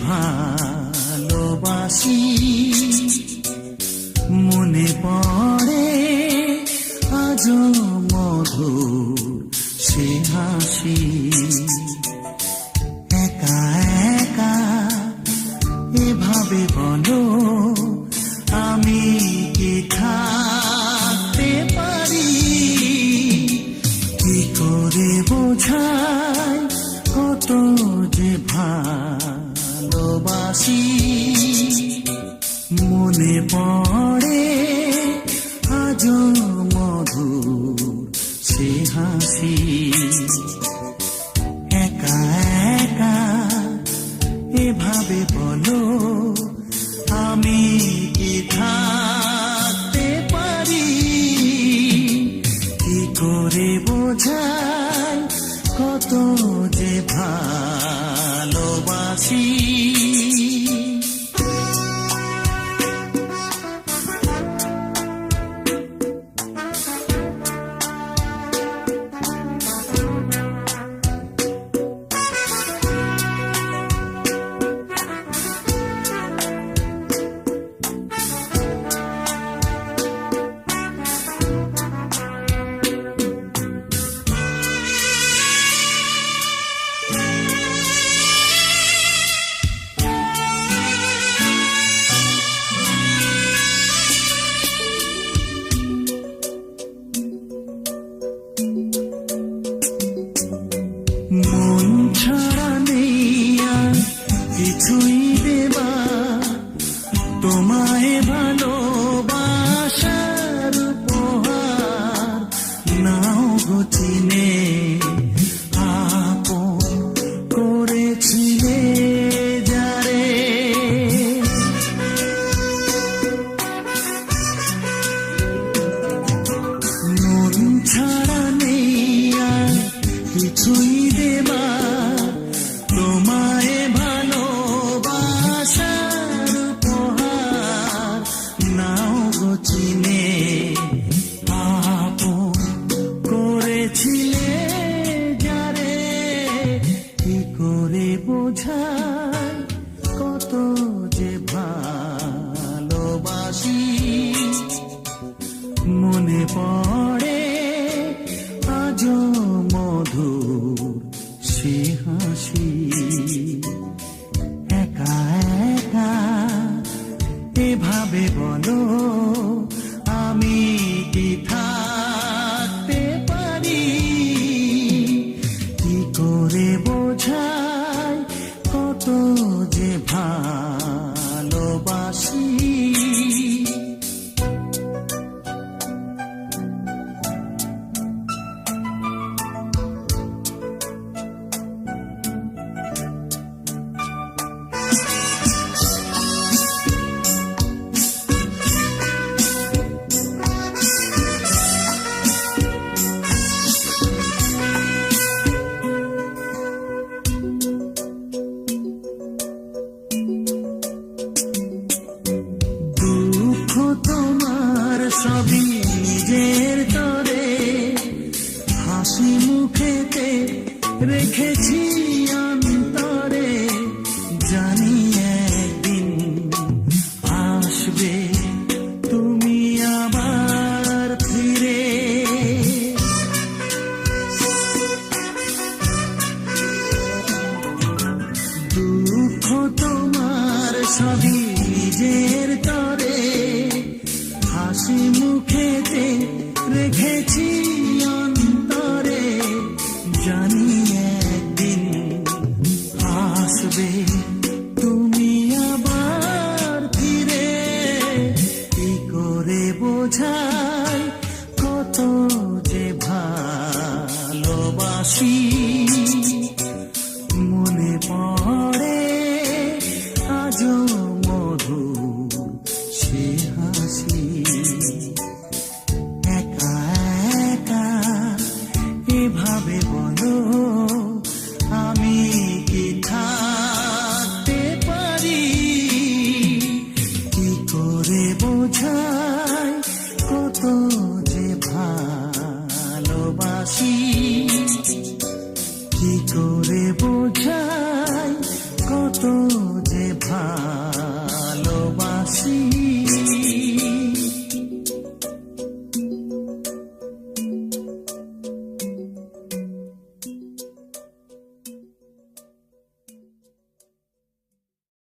ভালোবাসি মনে পড়ে আজও মধুর সে হাসি। একা একা এভাবে বলো আমি কি থাকতে পারি, কি করে বোঝাই কত যে ভালোবাসি। মনে পড়ে আজও মধুর সে হাসি। একা একা এভাবে বলো আমি কি থাকতে পারি, কি করে বোঝাই কত যে ভালোবাসি। মন ছাড়া নেই আর কিছুই দেবা, তোমায় ভালোবাসার উপহার নাও গো চিনে। আপন করেছিলে যারে, মন ছাড়া নেই আর কিছুই দেবা, তোমায় ভালোবাসার উপহার নাও গো চিনে। আপন করেছিলে যারে, কি করে বোঝাই কত যে ভালোবাসি। মনে পড়ে আজও মধুর সে হাসি। একা একা এভাবে বলো আমি কি থাকতে পারি, কি করে বোঝাই কত যে ভালোবাসি। দুঃখ তোমার সবই নিজের তরে, হাসি মুখেতে রেখেছি অন্তরে। জানি একদিন আসবে তুমি আবার ফিরে, দুঃখ তোমার সবই নিজের তরে, হাসি মুখেতে রেখেছি অন্তরে। জানি একদিন আসবে তুমি আবার ফিরে, কি করে বোঝাই কত যে ভালোবাসি। মনে পড়ে আজও মধুর সে হাসি। ভাই।